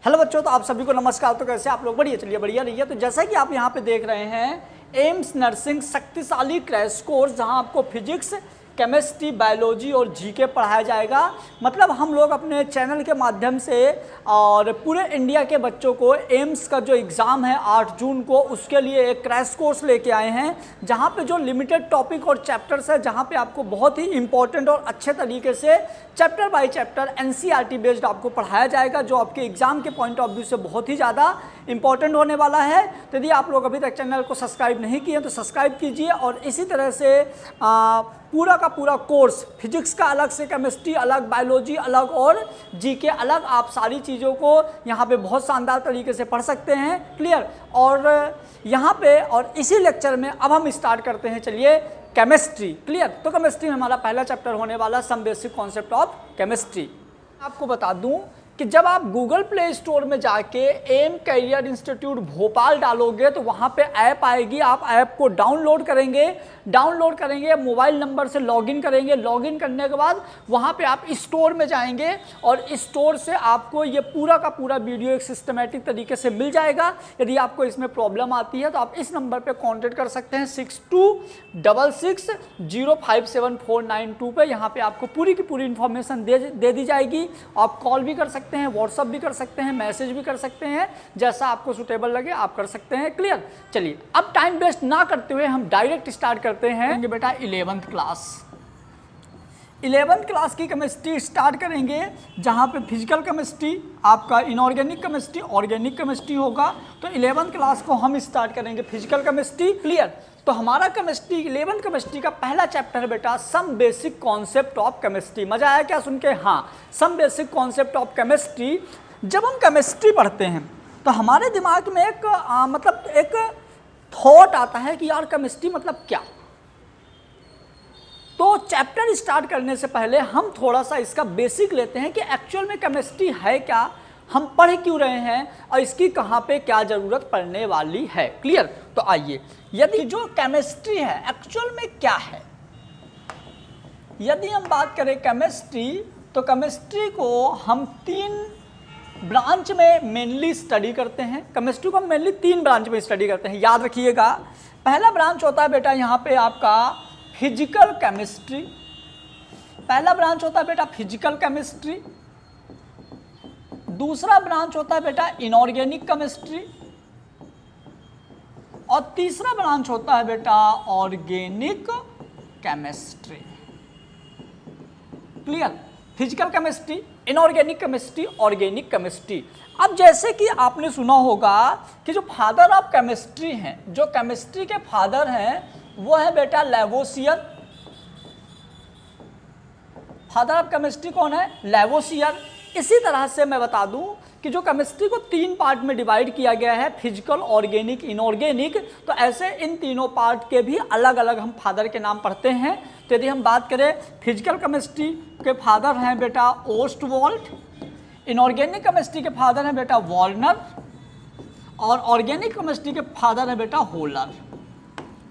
Hello बच्चों, तो आप सभी को नमस्कार। तो कैसे आप लोग? बढ़िया, चलिए बढ़िया रहिए। तो जैसा कि आप यहाँ पे देख रहे हैं, एम्स नर्सिंग शक्तिशाली क्रैश कोर्स, जहाँ आपको फिजिक्स, केमिस्ट्री, बायोलॉजी और जीके पढ़ाया जाएगा। मतलब हम लोग अपने चैनल के माध्यम से और पूरे इंडिया के बच्चों को एम्स का जो एग्ज़ाम है 8 जून को, उसके लिए एक क्रैश कोर्स लेके आए हैं, जहाँ पे जो लिमिटेड टॉपिक और चैप्टर्स है, जहाँ पे आपको बहुत ही इंपॉर्टेंट और अच्छे तरीके से chapter by chapter NCERT based आपको पढ़ाया जाएगा, जो आपके एग्जाम के पॉइंट ऑफ व्यू से बहुत ही ज़्यादा इंपॉर्टेंट होने वाला है। तो यदि आप लोग अभी तक चैनल को सब्सक्राइब नहीं किए तो सब्सक्राइब कीजिए। और इसी तरह से पूरा का पूरा कोर्स, फिजिक्स का अलग से, केमिस्ट्री अलग, बायोलॉजी अलग और जीके अलग, आप सारी चीज़ों को यहाँ पे बहुत शानदार तरीके से पढ़ सकते हैं। क्लियर? और यहाँ पे और इसी लेक्चर में अब हम स्टार्ट करते हैं, चलिए, केमिस्ट्री। क्लियर? तो केमिस्ट्री में हमारा पहला चैप्टर होने वाला some basic concept of chemistry. आपको बता दूं कि जब आप गूगल प्ले स्टोर में जाके एम कैरियर इंस्टीट्यूट भोपाल डालोगे तो वहाँ पे ऐप आएगी। आप ऐप को डाउनलोड करेंगे, मोबाइल नंबर से लॉगिन करेंगे। लॉगिन करने के बाद वहाँ पे आप स्टोर में जाएंगे और स्टोर से आपको ये पूरा का पूरा वीडियो एक सिस्टमेटिक तरीके से मिल जाएगा। यदि आपको इसमें प्रॉब्लम आती है तो आप इस नंबर पे कांटेक्ट कर सकते हैं 6266057492 पे। यहाँ पे आपको पूरी की पूरी इन्फॉर्मेशन दे दी जाएगी। आप कॉल भी कर सकते हैं, व्हाट्सअप भी कर सकते हैं, मैसेज भी कर सकते हैं, जैसा आपको सूटेबल लगे आप कर सकते हैं। क्लियर? चलिए, अब टाइम वेस्ट ना करते हुए हम डायरेक्ट स्टार्ट करते हैं बेटा 11th क्लास की केमिस्ट्री स्टार्ट करेंगे, जहाँ पे फिजिकल केमिस्ट्री, आपका इनऑर्गेनिक केमिस्ट्री, ऑर्गेनिक केमिस्ट्री होगा। तो 11th क्लास को हम स्टार्ट करेंगे फिजिकल केमिस्ट्री। क्लियर? तो हमारा केमिस्ट्री 11th केमिस्ट्री का पहला चैप्टर है बेटा some basic concept of chemistry. मजा आया क्या सुन के? हाँ, some basic concept of chemistry. जब हम केमिस्ट्री पढ़ते हैं तो हमारे दिमाग में एक थॉट आता है कि यार केमिस्ट्री मतलब क्या। तो चैप्टर स्टार्ट करने से पहले हम थोड़ा सा इसका बेसिक लेते हैं कि एक्चुअल में केमिस्ट्री है क्या, हम पढ़ क्यों रहे हैं और इसकी कहाँ पे क्या ज़रूरत पड़ने वाली है। क्लियर? तो आइए, यदि जो केमिस्ट्री है एक्चुअल में क्या है, यदि हम बात करें केमिस्ट्री, तो केमिस्ट्री को हम 3 ब्रांच में मेनली स्टडी करते हैं। केमिस्ट्री को हम मेनली 3 ब्रांच में स्टडी करते हैं, याद रखिएगा। पहला ब्रांच होता है बेटा यहाँ पे आपका फिजिकल केमिस्ट्री। पहला ब्रांच होता है बेटा फिजिकल केमिस्ट्री। दूसरा ब्रांच होता है बेटा इनऑर्गेनिक केमिस्ट्री और तीसरा ब्रांच होता है बेटा organic chemistry. Clear? Physical chemistry, inorganic chemistry, organic chemistry. अब जैसे कि आपने सुना होगा कि जो फादर ऑफ केमिस्ट्री हैं, जो केमिस्ट्री के फादर हैं, वो है बेटा लैवोसियर। फादर ऑफ केमिस्ट्री कौन है? लैवोसियर। इसी तरह से मैं बता दूं कि जो केमिस्ट्री को 3 पार्ट में डिवाइड किया गया है, फिजिकल, ऑर्गेनिक, इनऑर्गेनिक, तो ऐसे इन तीनों पार्ट के भी अलग अलग हम फादर के नाम पढ़ते हैं। तो यदि हम बात करें, फिजिकल केमिस्ट्री के फादर हैं बेटा ओस्टवाल्ड, इनऑर्गेनिक केमिस्ट्री के फादर हैं बेटा वार्नर और ऑर्गेनिक केमिस्ट्री के फादर हैं बेटा होलर।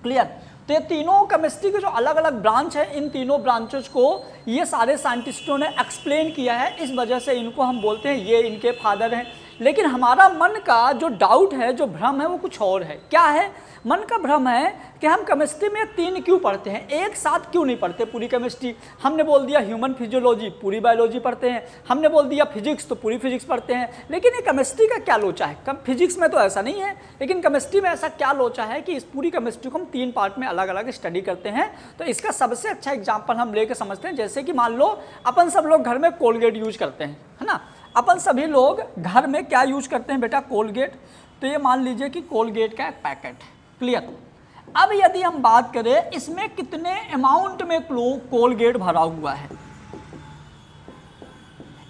क्लियर? तो ये तीनों केमिस्ट्री के जो अलग अलग ब्रांच है, इन तीनों ब्रांचेस को ये सारे साइंटिस्टों ने एक्सप्लेन किया है, इस वजह से इनको हम बोलते हैं ये इनके फादर हैं। लेकिन हमारा मन का जो डाउट है, जो भ्रम है, वो कुछ और है। क्या है? मन का भ्रम है कि हम केमिस्ट्री में 3 क्यों पढ़ते हैं, एक साथ क्यों नहीं पढ़ते पूरी केमिस्ट्री। हमने बोल दिया ह्यूमन फिजियोलॉजी, पूरी बायोलॉजी पढ़ते हैं। हमने बोल दिया फिजिक्स, तो पूरी फिजिक्स पढ़ते हैं। लेकिन ये केमिस्ट्री का क्या लोचा है? फिजिक्स में तो ऐसा नहीं है, लेकिन केमिस्ट्री में ऐसा क्या लोचा है कि इस पूरी केमिस्ट्री को हम 3 पार्ट में अलग अलग स्टडी करते हैं। तो इसका सबसे अच्छा एग्जाम्पल हम लेकर समझते हैं। जैसे कि मान लो अपन सब लोग घर में कोलगेट यूज करते हैं, है ना। अपन सभी लोग घर में क्या यूज करते हैं बेटा? कोलगेट। तो ये मान लीजिए कि कोलगेट का एक पैकेट है। क्लियर? अब यदि हम बात करें, इसमें कितने अमाउंट में कोलगेट भरा हुआ है,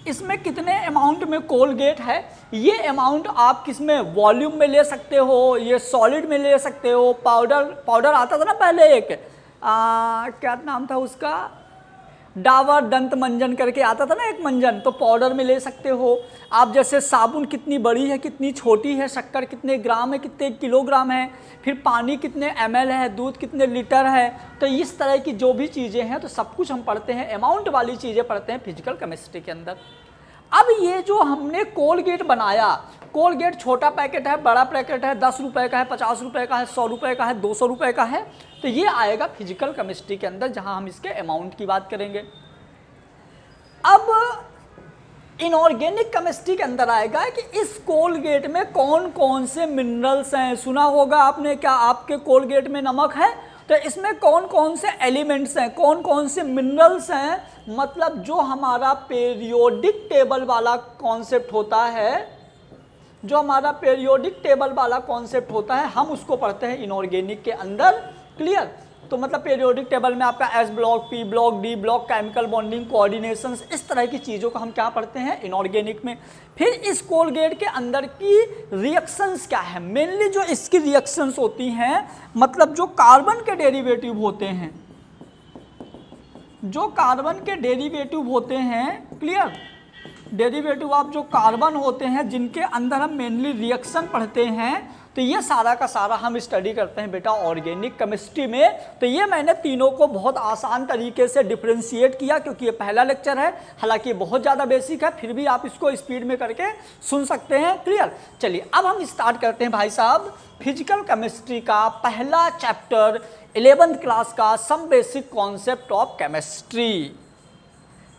इसमें कितने अमाउंट में कोलगेट है, ये अमाउंट आप किसमें, वॉल्यूम में ले सकते हो, ये सॉलिड में ले सकते हो। पाउडर आता था ना पहले, एक क्या नाम था उसका, डाबर दंत मंजन करके आता था ना एक मंजन, तो पाउडर में ले सकते हो आप। जैसे साबुन कितनी बड़ी है, कितनी छोटी है, शक्कर कितने ग्राम है, कितने किलोग्राम है, फिर पानी कितने ml है, दूध कितने लीटर है। तो इस तरह की जो भी चीज़ें हैं, तो सब कुछ हम पढ़ते हैं, अमाउंट वाली चीज़ें पढ़ते हैं फिजिकल केमिस्ट्री के अंदर। अब ये जो हमने कोलगेट बनाया, कोलगेट छोटा पैकेट है, बड़ा पैकेट है, 10 रुपए का है, 50 रुपए का है, 100 रुपए का है, 200 रुपए का है, तो ये आएगा फिजिकल केमिस्ट्री के अंदर, जहां हम इसके अमाउंट की बात करेंगे। अब इनऑर्गेनिक केमिस्ट्री के अंदर आएगा कि इस कोलगेट में कौन कौन से मिनरल्स हैं। सुना होगा आपने, क्या आपके कोलगेट में नमक है, तो इसमें कौन कौन से एलिमेंट्स हैं, कौन कौन से मिनरल्स हैं, मतलब जो हमारा पीरियोडिक टेबल वाला कॉन्सेप्ट होता है, जो हमारा पीरियोडिक टेबल वाला कॉन्सेप्ट होता है, हम उसको पढ़ते हैं इनऑर्गेनिक के अंदर। क्लियर? तो मतलब पीरियोडिक टेबल में आपका S block, P block, D block, chemical bonding, coordinations, इस तरह की चीज़ों को हम क्या पढ़ते हैं इनऑर्गेनिक में। फिर इस कोलगेट के अंदर की रिएक्शंस क्या है, मेनली जो इसकी रिएक्शंस होती हैं, मतलब जो कार्बन के डेरिवेटिव होते हैं, जो कार्बन के डेरिवेटिव होते हैं, क्लियर, डेरिवेटिव ऑफ जो कार्बन होते हैं, जिनके अंदर हम मेनली रिएक्शन पढ़ते हैं, तो ये सारा का सारा हम स्टडी करते हैं बेटा ऑर्गेनिक केमिस्ट्री में। तो ये मैंने तीनों को बहुत आसान तरीके से डिफ्रेंशिएट किया, क्योंकि ये पहला लेक्चर है, हालांकि बहुत ज़्यादा बेसिक है, फिर भी आप इसको स्पीड में करके सुन सकते हैं। क्लियर? चलिए अब हम स्टार्ट करते हैं भाई साहब फिजिकल केमिस्ट्री का पहला चैप्टर 11th क्लास का some basic concept of chemistry.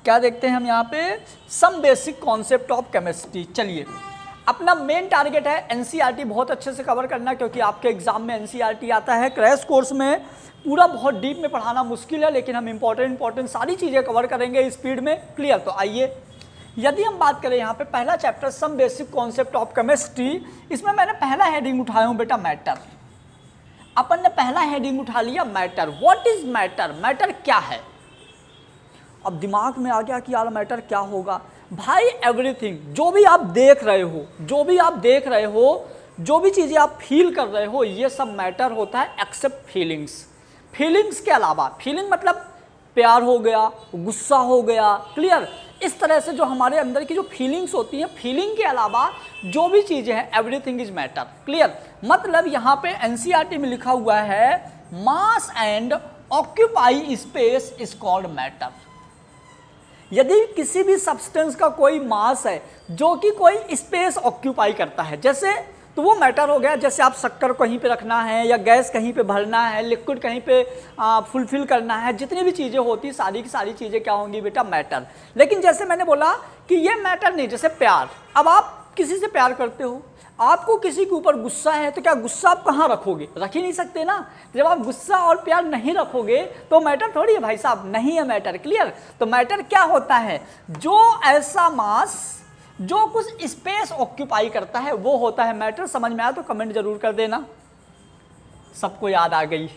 क्या देखते हैं हम यहाँ पे, some basic concept of chemistry. चलिए, अपना मेन टारगेट है एनसीईआरटी बहुत अच्छे से कवर करना, क्योंकि आपके एग्जाम में एनसीईआरटी आता है। क्रैश कोर्स में पूरा बहुत डीप में पढ़ाना मुश्किल है, लेकिन हम इंपॉर्टेंट सारी चीज़ें कवर करेंगे स्पीड में। क्लियर? तो आइए, यदि हम बात करें यहाँ पे पहला chapter some basic concept of chemistry, इसमें मैंने पहला हेडिंग उठाया हूँ बेटा मैटर। अपन ने पहला हेडिंग उठा लिया matter. What is matter? Matter क्या है? अब दिमाग में आ गया कि यार मैटर क्या होगा। भाई एवरीथिंग, जो भी आप देख रहे हो, जो भी आप देख रहे हो, जो भी चीज़ें आप फील कर रहे हो, ये सब मैटर होता है एक्सेप्ट फीलिंग्स। फीलिंग्स के अलावा, फीलिंग मतलब प्यार हो गया, गुस्सा हो गया, क्लियर, इस तरह से जो हमारे अंदर की जो फीलिंग्स होती हैं, फीलिंग के अलावा जो भी चीज़ें हैं, एवरीथिंग इज मैटर। क्लियर? मतलब यहाँ पे एनसीईआरटी में लिखा हुआ है mass and occupy space is called matter. यदि किसी भी सब्सटेंस का कोई मास है जो कि कोई स्पेस ऑक्यूपाई करता है, जैसे, तो वो मैटर हो गया। जैसे आप शक्कर कहीं पे रखना है, या गैस कहीं पे भरना है, लिक्विड कहीं पे फुलफिल करना है, जितनी भी चीज़ें होती सारी की सारी चीज़ें क्या होंगी बेटा मैटर। लेकिन जैसे मैंने बोला कि ये मैटर नहीं, जैसे प्यार, अब आप किसी से प्यार करते हो, आपको किसी के ऊपर गुस्सा है, तो क्या गुस्सा आप कहाँ रखोगे? रख ही नहीं सकते ना। जब आप गुस्सा और प्यार नहीं रखोगे तो मैटर थोड़ी है भाई साहब, नहीं है मैटर। क्लियर? तो मैटर क्या होता है? जो ऐसा मास जो कुछ स्पेस ऑक्यूपाई करता है, वो होता है मैटर। समझ में आया तो कमेंट जरूर कर देना। सबको याद आ गई?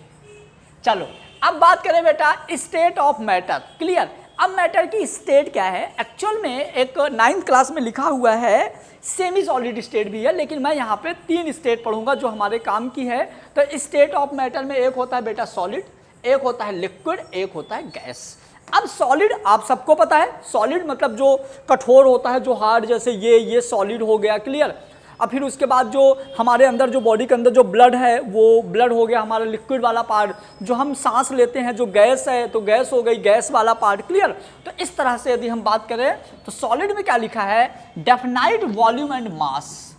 चलो अब बात करें बेटा स्टेट ऑफ मैटर। क्लियर? अब मैटर की स्टेट क्या है? एक्चुअल में एक 9th क्लास में लिखा हुआ है सेमी सॉलिड स्टेट भी है, लेकिन मैं यहाँ पे 3 स्टेट पढ़ूंगा जो हमारे काम की है। तो स्टेट ऑफ मैटर में एक होता है बेटा सॉलिड, एक होता है लिक्विड, एक होता है गैस। अब सॉलिड आप सबको पता है, सॉलिड मतलब जो कठोर होता है, जो हार्ड, जैसे ये सॉलिड हो गया। क्लियर? अब फिर उसके बाद जो हमारे अंदर जो बॉडी के अंदर जो ब्लड है, वो ब्लड हो गया हमारा लिक्विड वाला पार्ट। जो हम सांस लेते हैं, जो गैस है, तो गैस हो गई गैस वाला पार्ट। क्लियर? तो इस तरह से यदि हम बात करें तो सॉलिड में क्या लिखा है? डेफिनाइट वॉल्यूम एंड मास,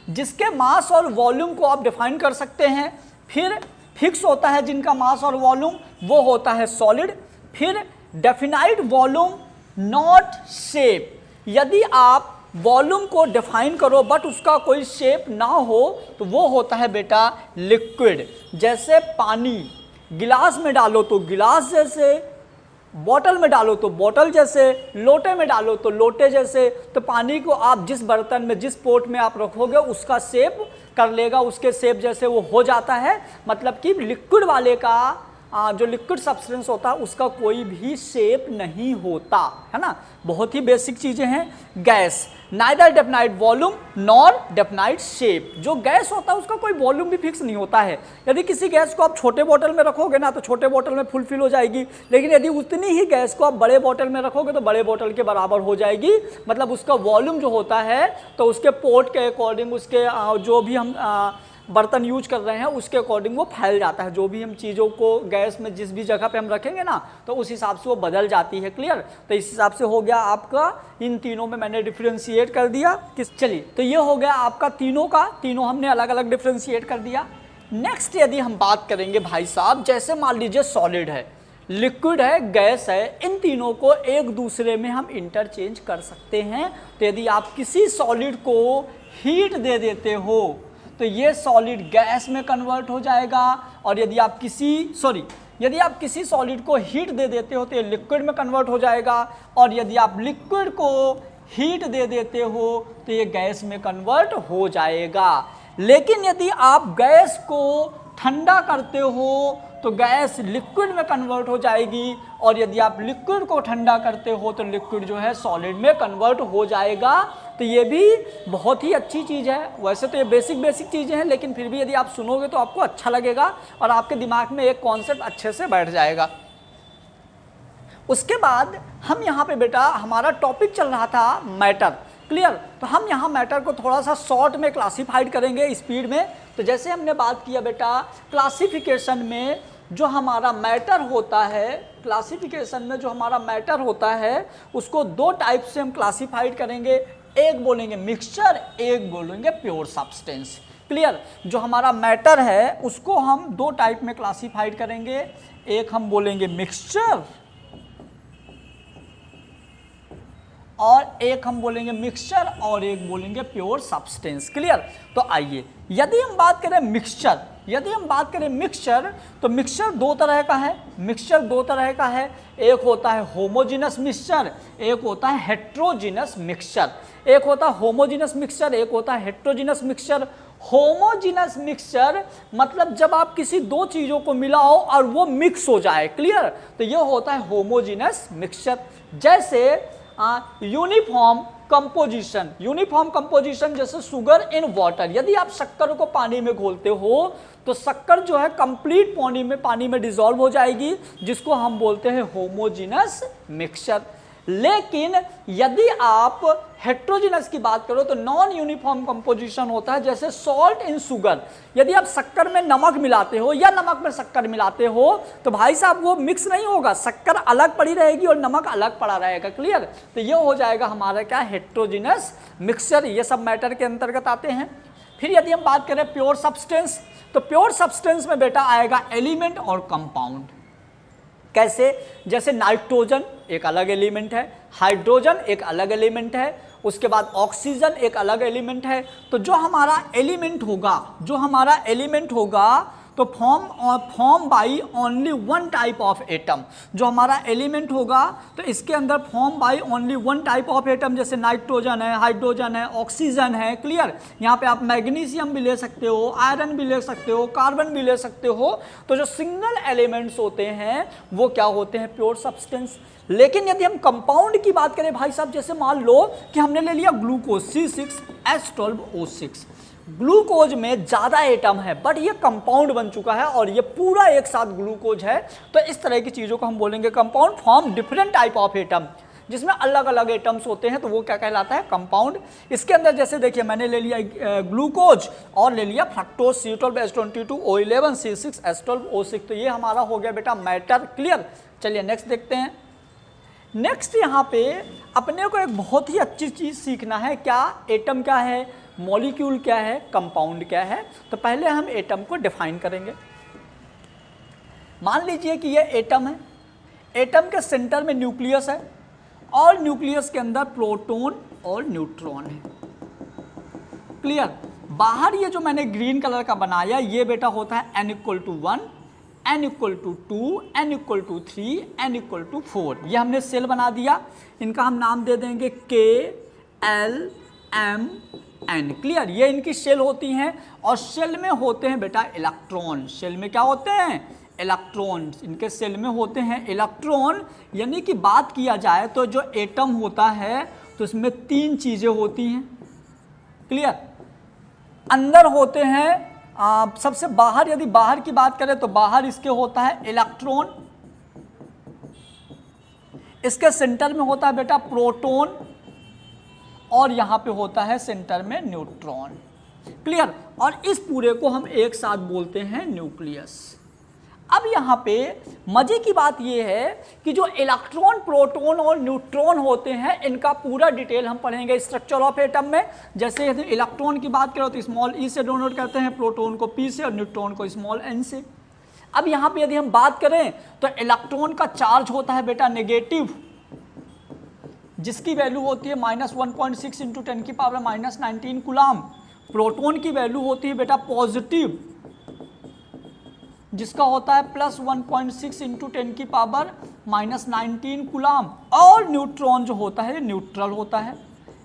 जिसके मास और वॉल्यूम को आप डिफाइन कर सकते हैं। फिर फिक्स होता है जिनका मास और वॉल्यूम, वो होता है सॉलिड। फिर डेफिनाइट वॉल्यूम नॉट शेप, यदि आप वॉल्यूम को डिफाइन करो बट उसका कोई शेप ना हो, तो वो होता है बेटा लिक्विड। जैसे पानी गिलास में डालो तो गिलास जैसे, बोतल में डालो तो बोतल जैसे, लोटे में डालो तो लोटे जैसे। तो पानी को आप जिस बर्तन में, जिस पोट में आप रखोगे, उसका शेप कर लेगा, उसके शेप जैसे वो हो जाता है। मतलब कि लिक्विड वाले का जो लिक्विड सब्सटेंस होता है उसका कोई भी शेप नहीं होता है ना। बहुत ही बेसिक चीज़ें हैं। Gas neither definite volume nor definite shape, जो गैस होता है उसका कोई वॉल्यूम भी फिक्स नहीं होता है। यदि किसी गैस को आप छोटे बोतल में रखोगे ना, तो छोटे बोतल में फुलफिल हो जाएगी, लेकिन यदि उतनी ही गैस को आप बड़े बोतल में रखोगे तो बड़े बोतल के बराबर हो जाएगी। मतलब उसका वॉल्यूम जो होता है, तो उसके पोर्ट के अकॉर्डिंग, उसके जो भी हम बर्तन यूज कर रहे हैं उसके अकॉर्डिंग वो फैल जाता है। जो भी हम चीज़ों को गैस में जिस भी जगह पे हम रखेंगे ना तो उस हिसाब से वो बदल जाती है। क्लियर? तो इस हिसाब से हो गया आपका, इन तीनों में मैंने डिफ्रेंशिएट कर दिया। चलिए, तो ये हो गया आपका तीनों का, तीनों हमने अलग अलग डिफ्रेंशिएट कर दिया। नेक्स्ट यदि हम बात करेंगे भाई साहब, जैसे मान लीजिए सॉलिड है, लिक्विड है, गैस है, इन तीनों को एक दूसरे में हम इंटरचेंज कर सकते हैं। तो यदि आप किसी सॉलिड को हीट दे देते हो तो ये सॉलिड गैस में कन्वर्ट हो जाएगा, और यदि आप किसी सॉलिड को हीट दे देते हो तो ये लिक्विड में कन्वर्ट हो जाएगा, और यदि आप लिक्विड को हीट दे देते हो तो ये गैस में कन्वर्ट हो जाएगा। लेकिन यदि आप गैस को ठंडा करते हो तो गैस लिक्विड में कन्वर्ट हो जाएगी, और यदि आप लिक्विड को ठंडा करते हो तो लिक्विड जो है सॉलिड में कन्वर्ट हो जाएगा। तो ये भी बहुत ही अच्छी चीज़ है। वैसे तो ये बेसिक चीज़ें हैं, लेकिन फिर भी यदि आप सुनोगे तो आपको अच्छा लगेगा और आपके दिमाग में एक कॉन्सेप्ट अच्छे से बैठ जाएगा। उसके बाद हम यहाँ पे बेटा, हमारा टॉपिक चल रहा था मैटर। क्लियर? तो हम यहाँ मैटर को थोड़ा सा शॉर्ट में क्लासीफाइड करेंगे, स्पीड में। तो जैसे हमने बात किया बेटा, क्लासिफिकेशन में जो हमारा मैटर होता है, क्लासिफिकेशन में जो हमारा मैटर होता है उसको दो टाइप से हम क्लासीफाइड करेंगे। एक बोलेंगे मिक्सचर, एक बोलेंगे प्योर सब्सटेंस। क्लियर? जो हमारा मैटर है उसको हम दो टाइप में क्लासीफाइड करेंगे, एक हम बोलेंगे मिक्सचर और एक हम बोलेंगे मिक्सचर और एक बोलेंगे प्योर सब्सटेंस। क्लियर? तो आइए, यदि हम बात करें मिक्सचर, तो मिक्सचर दो तरह का है। एक होता है होमोजीनस मिक्सचर, एक होता है हेट्रोजीनस मिक्सचर। एक होता है होमोजीनस मिक्सचर, एक होता है हेट्रोजीनस मिक्सचर। होमोजीनस मिक्सचर मतलब जब आप किसी दो चीज़ों को मिलाओ और वो मिक्स हो जाए। क्लियर? तो ये होता है होमोजीनस मिक्सचर। जैसे यूनिफॉर्म कंपोजिशन, जैसे शुगर इन वाटर। यदि आप शक्कर को पानी में घोलते हो तो शक्कर जो है कंप्लीट पानी में डिसॉल्व हो जाएगी, जिसको हम बोलते हैं होमोजीनस मिक्सचर। लेकिन यदि आप हेट्रोजीनस की बात करो तो नॉन यूनिफॉर्म कंपोजिशन होता है, जैसे सॉल्ट इन शुगर। यदि आप शक्कर में नमक मिलाते हो या नमक में शक्कर मिलाते हो तो भाई साहब वो मिक्स नहीं होगा, शक्कर अलग पड़ी रहेगी और नमक अलग पड़ा रहेगा। क्लियर? तो ये हो जाएगा हमारा क्या, हेट्रोजीनस मिक्सचर। ये सब मैटर के अंतर्गत आते हैं। फिर यदि हम बात करें प्योर सब्सटेंस, तो प्योर सब्सटेंस में बेटा आएगा एलिमेंट और कंपाउंड। कैसे? जैसे नाइट्रोजन एक अलग एलिमेंट है, हाइड्रोजन एक अलग एलिमेंट है, उसके बाद ऑक्सीजन एक अलग एलिमेंट है। तो जो हमारा एलिमेंट होगा तो form by only one type of atom. जो हमारा एलिमेंट होगा तो इसके अंदर form by only one type of atom, जैसे नाइट्रोजन है, हाइड्रोजन है, ऑक्सीजन है। क्लियर? यहाँ पे आप मैग्नीशियम भी ले सकते हो, आयरन भी ले सकते हो, कार्बन भी ले सकते हो। तो जो सिंगल एलिमेंट्स होते हैं वो क्या होते हैं, प्योर सब्सटेंस। लेकिन यदि हम कंपाउंड की बात करें भाई साहब, जैसे मान लो कि हमने ले लिया ग्लूकोज C6H12O6। ग्लूकोज में ज़्यादा एटम है बट ये कंपाउंड बन चुका है और ये पूरा एक साथ ग्लूकोज है। तो इस तरह की चीज़ों को हम बोलेंगे compound. Form different type of atom, जिसमें अलग अलग एटम्स होते हैं, तो वो क्या कहलाता है, कंपाउंड। इसके अंदर जैसे देखिए मैंने ले लिया ग्लूकोज और ले लिया फ्रक्टोज C12H22O11 C6H12O6। तो ये हमारा हो गया बेटा मैटर। क्लियर? चलिए नेक्स्ट देखते हैं। नेक्स्ट यहाँ पे अपने को एक बहुत ही अच्छी चीज़ सीखना है। क्या? एटम क्या है, मॉलिक्यूल क्या है, कंपाउंड क्या है। तो पहले हम एटम को डिफाइन करेंगे। मान लीजिए कि ये एटम है, एटम के सेंटर में न्यूक्लियस है और न्यूक्लियस के अंदर प्रोटॉन और न्यूट्रॉन है। क्लियर? बाहर ये जो मैंने ग्रीन कलर का बनाया ये बेटा होता है n=1, n=2, n=3, n=4। ये हमने सेल बना दिया। इनका हम नाम दे देंगे K, L, M, N। Clear? ये इनकी शेल होती हैं और शेल में होते हैं बेटा इलेक्ट्रॉन। शेल में क्या होते हैं, इलेक्ट्रॉन। इनके सेल में होते हैं इलेक्ट्रॉन। यानी कि बात किया जाए तो जो एटम होता है तो इसमें तीन चीज़ें होती हैं। क्लियर? अंदर होते हैं सबसे बाहर, यदि बाहर की बात करें तो बाहर इसके होता है इलेक्ट्रॉन, इसके सेंटर में होता है बेटा प्रोटॉन और यहाँ पे होता है सेंटर में न्यूट्रॉन। क्लियर। और इस पूरे को हम एक साथ बोलते हैं न्यूक्लियस। अब यहाँ पे मजे की बात ये है कि जो इलेक्ट्रॉन, प्रोटॉन और न्यूट्रॉन होते हैं, इनका पूरा डिटेल हम पढ़ेंगे स्ट्रक्चर ऑफ एटम में। जैसे यदि इलेक्ट्रॉन की बात करो तो स्मॉल ई से डिनोट करते हैं, प्रोटॉन को पी से और न्यूट्रॉन को स्मॉल एन से। अब यहाँ पे यदि हम बात करें तो इलेक्ट्रॉन का चार्ज होता है बेटा नेगेटिव, जिसकी वैल्यू होती है -1.6 इंटू 10 की पावर -19 कूलम। प्रोटॉन की वैल्यू होती है बेटा पॉजिटिव, जिसका होता है +1.6 इंटू 10 की पावर -19 कूलम। और न्यूट्रॉन जो होता है न्यूट्रल होता है,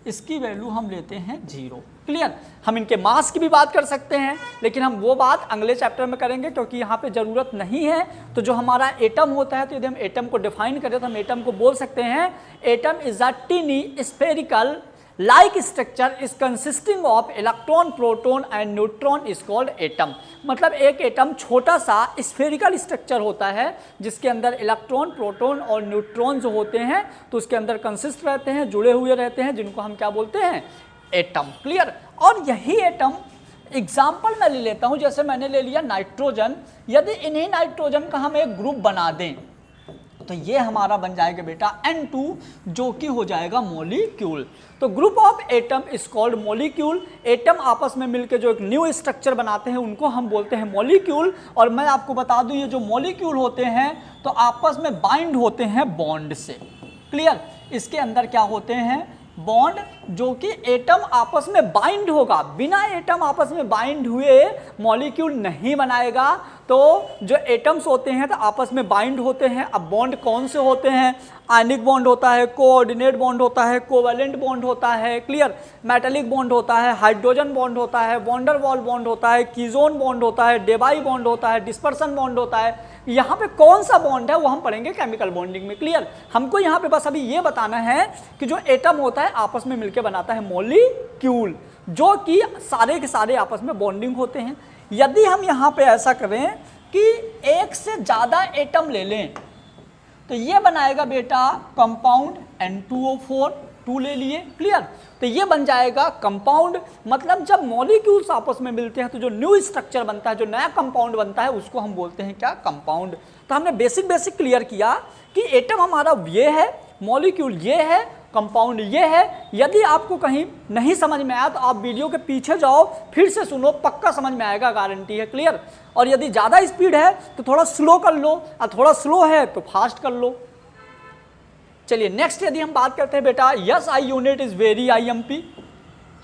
इसकी वैल्यू हम लेते हैं 0। क्लियर। हम इनके मास की भी बात कर सकते हैं, लेकिन हम वो बात अगले चैप्टर में करेंगे क्योंकि यहाँ पे ज़रूरत नहीं है। तो जो हमारा एटम होता है, तो यदि हम एटम को डिफाइन करें तो हम एटम को बोल सकते हैं atom is a tiny spherical like structure is consisting of electron, proton and neutron is called atom. मतलब एक एटम छोटा सा स्फेरिकल स्ट्रक्चर होता है जिसके अंदर इलेक्ट्रॉन, प्रोटॉन और न्यूट्रॉन जो होते हैं तो उसके अंदर कंसिस्ट रहते हैं, जुड़े हुए रहते हैं, जिनको हम क्या बोलते हैं, एटम। क्लियर। और यही एटम एग्जाम्पल मैं ले लेता हूँ, जैसे मैंने ले लिया नाइट्रोजन। यदि इन्हीं नाइट्रोजन का हम एक ग्रुप बना दें तो ये हमारा बन जाएगा बेटा N2, जो कि हो जाएगा मॉलिक्यूल। तो group of atom is called molecule. Atom आपस में मिलकर जो एक न्यू स्ट्रक्चर बनाते हैं उनको हम बोलते हैं मॉलिक्यूल। और मैं आपको बता दूं ये जो मॉलिक्यूल होते हैं तो आपस में बाइंड होते हैं बॉन्ड से। क्लियर। इसके अंदर क्या होते हैं, बॉन्ड, जो कि एटम आपस में बाइंड होगा। बिना एटम आपस में बाइंड हुए मॉलिक्यूल नहीं बनाएगा। तो जो एटम्स होते हैं तो आपस में बाइंड होते हैं। अब बॉन्ड कौन से होते हैं, आयनिक बॉन्ड होता है, कोऑर्डिनेट बॉन्ड होता है, कोवैलेंट बॉन्ड होता है, क्लियर, मेटालिक बॉन्ड होता है, हाइड्रोजन बॉन्ड होता है, वॉन्डर वॉल बॉन्ड होता है, कीजोन बॉन्ड होता है, डेबाई बॉन्ड होता है, डिस्पर्सन बॉन्ड होता है। यहाँ पे कौन सा बॉन्ड है वो हम पढ़ेंगे केमिकल बॉन्डिंग में। क्लियर। हमको यहाँ पे बस अभी ये बताना है कि जो एटम होता है आपस में मिलकर बनाता है मॉलिक्यूल, जो कि सारे के सारे आपस में बॉन्डिंग होते हैं। यदि हम यहाँ पे ऐसा करें कि एक से ज़्यादा एटम ले लें तो ये बनाएगा बेटा कंपाउंड N2O4, 2 ले लिए। क्लियर। तो ये बन जाएगा कंपाउंड। मतलब जब मॉलिक्यूल्स आपस में मिलते हैं तो जो न्यू स्ट्रक्चर बनता है, जो नया कंपाउंड बनता है, उसको हम बोलते हैं क्या, कंपाउंड। तो हमने बेसिक क्लियर किया कि एटम हमारा ये है, मॉलिक्यूल ये है, कंपाउंड ये है। यदि आपको कहीं नहीं समझ में आया तो आप वीडियो के पीछे जाओ, फिर से सुनो, पक्का समझ में आएगा, गारंटी है। क्लियर। और यदि ज़्यादा स्पीड है तो थोड़ा स्लो कर लो, और थोड़ा स्लो है तो फास्ट कर लो। चलिए नेक्स्ट यदि हम बात करते हैं बेटा, SI unit is very IMP।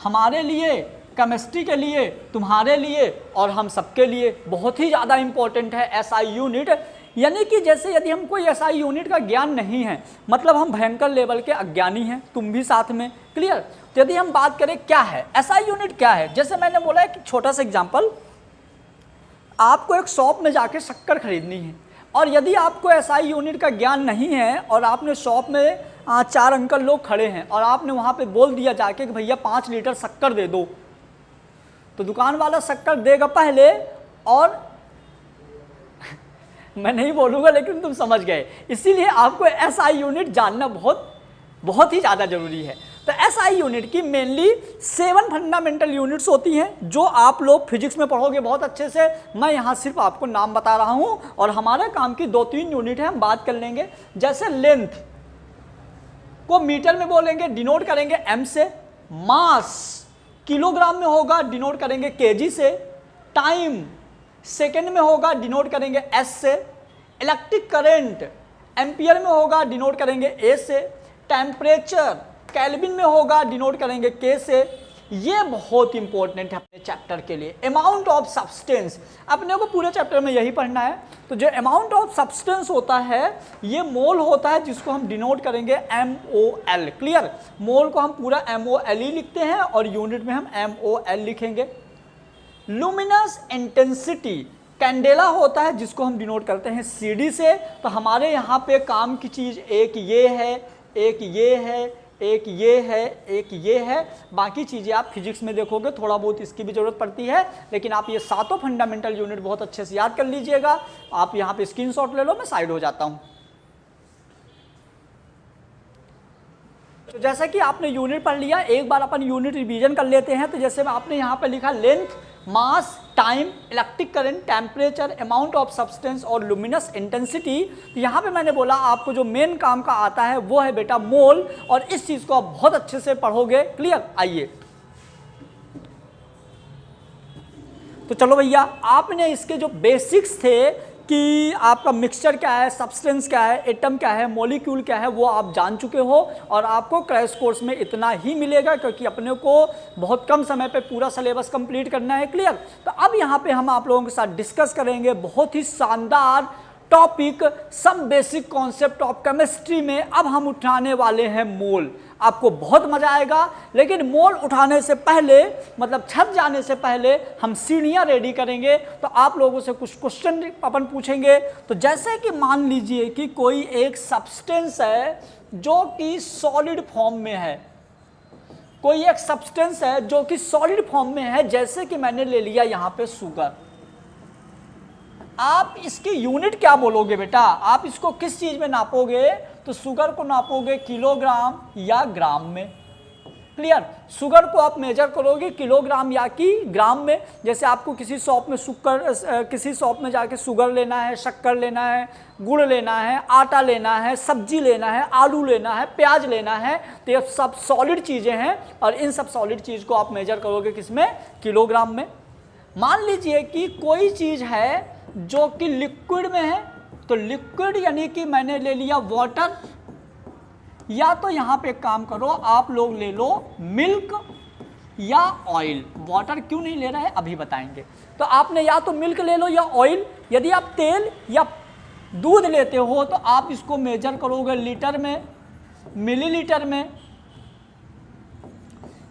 हमारे लिए, केमिस्ट्री के लिए, तुम्हारे लिए और हम सबके लिए बहुत ही ज़्यादा इंपॉर्टेंट है SI यूनिट। यानी कि जैसे यदि हमको SI यूनिट का ज्ञान नहीं है, मतलब हम भयंकर लेवल के अज्ञानी हैं, तुम भी साथ में। क्लियर। तो यदि हम बात करें क्या है SI यूनिट, क्या है, जैसे मैंने बोला एक छोटा सा एग्जांपल, आपको एक शॉप में जाके शक्कर खरीदनी है और यदि आपको SI यूनिट का ज्ञान नहीं है और आपने शॉप में 4 अंकल लोग खड़े हैं और आपने वहाँ पे बोल दिया जाके कि भैया 5 लीटर शक्कर दे दो, तो दुकान वाला शक्कर देगा पहले और मैं नहीं बोलूँगा लेकिन तुम समझ गए। इसीलिए आपको SI यूनिट जानना बहुत ही ज़्यादा ज़रूरी है। तो SI यूनिट की मेनली 7 फंडामेंटल यूनिट्स होती हैं जो आप लोग फिजिक्स में पढ़ोगे बहुत अच्छे से। मैं यहाँ सिर्फ आपको नाम बता रहा हूँ और हमारे काम की 2-3 यूनिट है, हम बात कर लेंगे। जैसे लेंथ को मीटर में बोलेंगे, डिनोट करेंगे M से। मास किलोग्राम में होगा, डिनोट करेंगे kg से। टाइम सेकेंड में होगा, डिनोट करेंगे S से। इलेक्ट्रिक करंट एम्पियर में होगा, डिनोट करेंगे A से। टेम्परेचर केल्विन में होगा, डिनोट करेंगे K से। ये बहुत इंपॉर्टेंट है अपने चैप्टर के लिए। अमाउंट ऑफ सब्सटेंस, अपने को पूरे चैप्टर में यही पढ़ना है। तो जो अमाउंट ऑफ सब्सटेंस होता है ये मोल होता है, जिसको हम डिनोट करेंगे MOL। क्लियर। मोल को हम पूरा MOL ही लिखते हैं और यूनिट में हम MOL लिखेंगे। लुमिनस इंटेंसिटी कैंडेला होता है, जिसको हम डिनोट करते हैं CD से। तो हमारे यहाँ पे काम की चीज़ एक ये है, एक ये है, एक ये है, एक ये है। बाकी चीज़ें आप फिजिक्स में देखोगे, थोड़ा बहुत इसकी भी ज़रूरत पड़ती है, लेकिन आप ये 7 फंडामेंटल यूनिट बहुत अच्छे से याद कर लीजिएगा। आप यहाँ पे स्क्रीनशॉट ले लो, मैं साइड हो जाता हूँ। तो जैसा कि आपने यूनिट पढ़ लिया, एक बार अपन यूनिट रिवीजन कर लेते हैं। तो जैसे आपने यहाँ पे लिखा length, mass, time, electric current, temperature, amount of substance और लुमिनस इंटेंसिटी। तो यहाँ पे मैंने बोला आपको जो मेन काम का आता है वो है बेटा मोल, और इस चीज़ को आप बहुत अच्छे से पढ़ोगे। क्लियर? आइए तो चलो भैया, आपने इसके जो बेसिक्स थे कि आपका मिक्सचर क्या है, सब्सटेंस क्या है, एटम क्या है, मॉलिक्यूल क्या है, वो आप जान चुके हो। और आपको क्रैश कोर्स में इतना ही मिलेगा क्योंकि अपने को बहुत कम समय पे पूरा सिलेबस कंप्लीट करना है। क्लियर? तो अब यहाँ पे हम आप लोगों के साथ डिस्कस करेंगे बहुत ही शानदार topic, some basic concept of chemistry में। अब हम उठाने वाले हैं मोल। आपको बहुत मजा आएगा, लेकिन मोल उठाने से पहले, मतलब छप जाने से पहले, हम सीढ़ियां रेडी करेंगे। तो आप लोगों से कुछ क्वेश्चन अपन पूछेंगे। तो जैसे कि मान लीजिए कि कोई एक सब्सटेंस है जो कि सॉलिड फॉर्म में है, कोई एक सब्सटेंस है जो कि सॉलिड फॉर्म में है। जैसे कि मैंने ले लिया यहाँ पे शुगर। आप इसकी यूनिट क्या बोलोगे बेटा? आप इसको किस चीज में नापोगे? तो शुगर को नापोगे किलोग्राम या ग्राम में। क्लियर? शुगर को आप मेजर करोगे किलोग्राम या कि ग्राम में। जैसे आपको किसी शॉप में जाके शुगर लेना है, शक्कर लेना है, गुड़ लेना है, आटा लेना है, सब्जी लेना है, आलू लेना है, प्याज लेना है। तो ये सब सॉलिड चीजें हैं और इन सब सॉलिड चीज को आप मेजर करोगे किसमें? किलोग्राम में। मान लीजिए कि कोई चीज है जो कि लिक्विड में है। तो लिक्विड यानी कि मैंने ले लिया वाटर, या तो यहां पे एक काम करो, आप लोग ले लो मिल्क या ऑयल। वाटर क्यों नहीं ले रहा है अभी बताएंगे। तो आपने या तो मिल्क ले लो या ऑयल। यदि आप तेल या दूध लेते हो तो आप इसको मेजर करोगे लीटर में, मिलीलीटर में,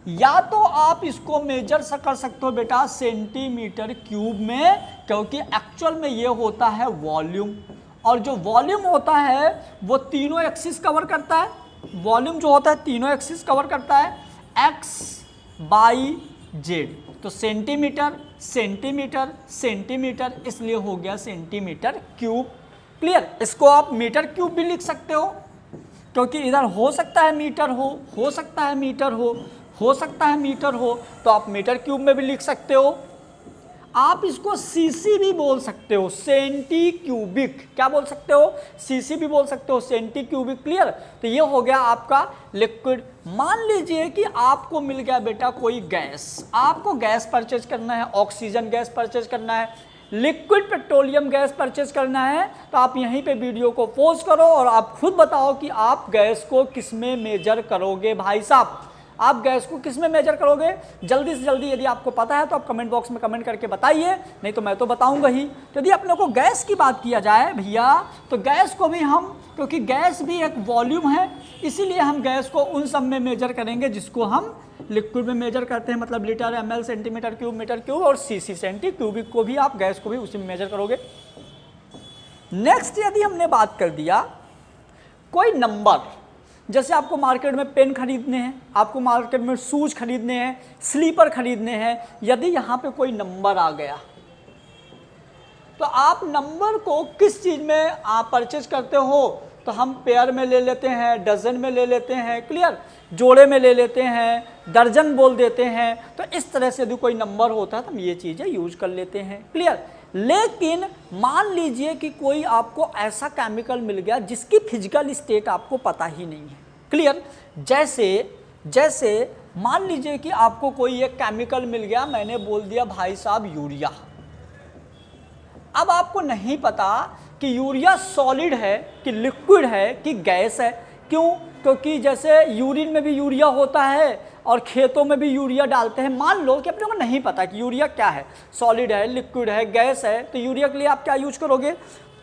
या तो आप इसको मेजर कर सकते हो बेटा सेंटीमीटर क्यूब में, क्योंकि एक्चुअल में ये होता है वॉल्यूम। और जो वॉल्यूम होता है वो तीनों एक्सिस कवर करता है। वॉल्यूम जो होता है तीनों एक्सिस कवर करता है, एक्स, बाई, जेड। तो सेंटीमीटर, सेंटीमीटर, सेंटीमीटर, इसलिए हो गया सेंटीमीटर क्यूब। क्लियर? इसको आप मीटर क्यूब भी लिख सकते हो, क्योंकि इधर हो सकता है मीटर हो सकता है मीटर हो सकता है मीटर हो, तो आप मीटर क्यूब में भी लिख सकते हो। आप इसको सीसी भी बोल सकते हो, सेंटी क्यूबिक। क्या बोल सकते हो? सीसी भी बोल सकते हो, सेंटी क्यूबिक। क्लियर? तो ये हो गया आपका लिक्विड। मान लीजिए कि आपको मिल गया बेटा कोई गैस, आपको गैस परचेज करना है, ऑक्सीजन गैस परचेज करना है, लिक्विड पेट्रोलियम गैस परचेज करना है। तो आप यहीं पे वीडियो को पॉज करो और आप खुद बताओ कि आप गैस को किस में मेजर करोगे। भाई साहब, आप गैस को किस में मेजर करोगे? जल्दी से जल्दी यदि आपको पता है तो आप कमेंट बॉक्स में कमेंट करके बताइए, नहीं तो मैं तो बताऊंगा ही। तो यदि अपने को गैस की बात किया जाए भैया, तो गैस को भी हम, क्योंकि गैस भी एक वॉल्यूम है, इसीलिए हम गैस को उन सब में मेजर करेंगे जिसको हम लिक्विड में मेजर करते हैं, मतलब litre, ML, centimetre cube, metre cube और सीसी, सेंटी क्यूबिक को भी आप गैस को भी उसी में मेजर करोगे। नेक्स्ट, यदि हमने बात कर दिया कोई नंबर, जैसे आपको मार्केट में पेन खरीदने हैं, आपको मार्केट में शूज खरीदने हैं, स्लीपर खरीदने हैं। यदि यहाँ पे कोई नंबर आ गया तो आप नंबर को किस चीज़ में आप परचेज करते हो? तो हम पेयर में ले लेते हैं, डजन में ले लेते हैं, क्लियर, जोड़े में ले लेते हैं, दर्जन बोल देते हैं। तो इस तरह से यदि कोई नंबर होता है तो हम ये चीज़ें यूज कर लेते हैं। क्लियर? लेकिन मान लीजिए कि कोई आपको ऐसा केमिकल मिल गया जिसकी फिजिकल स्टेट आपको पता ही नहीं है। क्लियर? जैसे मान लीजिए कि आपको कोई एक केमिकल मिल गया, मैंने बोल दिया भाई साहब यूरिया। अब आपको नहीं पता कि यूरिया सॉलिड है कि लिक्विड है कि गैस है। क्यों? क्योंकि जैसे यूरिन में भी यूरिया होता है और खेतों में भी यूरिया डालते हैं। मान लो कि अपने को नहीं पता कि यूरिया क्या है, सॉलिड है, लिक्विड है, गैस है, तो यूरिया के लिए आप क्या यूज करोगे?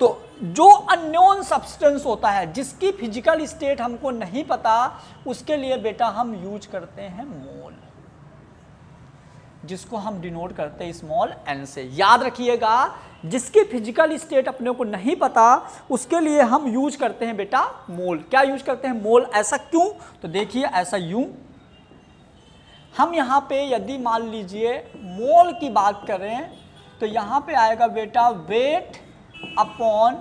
तो जो अननोन सब्सटेंस होता है, जिसकी फिजिकल स्टेट हमको नहीं पता, उसके लिए बेटा हम यूज करते हैं मोल, जिसको हम डिनोट करते हैं स्मॉल n से। याद रखिएगा, जिसकी फिजिकल स्टेट अपने को नहीं पता उसके लिए हम यूज करते हैं बेटा मोल। क्या यूज करते हैं? मोल। ऐसा क्यों? तो देखिए, ऐसा यूं, हम यहाँ पे यदि मान लीजिए मोल की बात करें तो यहाँ पे आएगा बेटा weight upon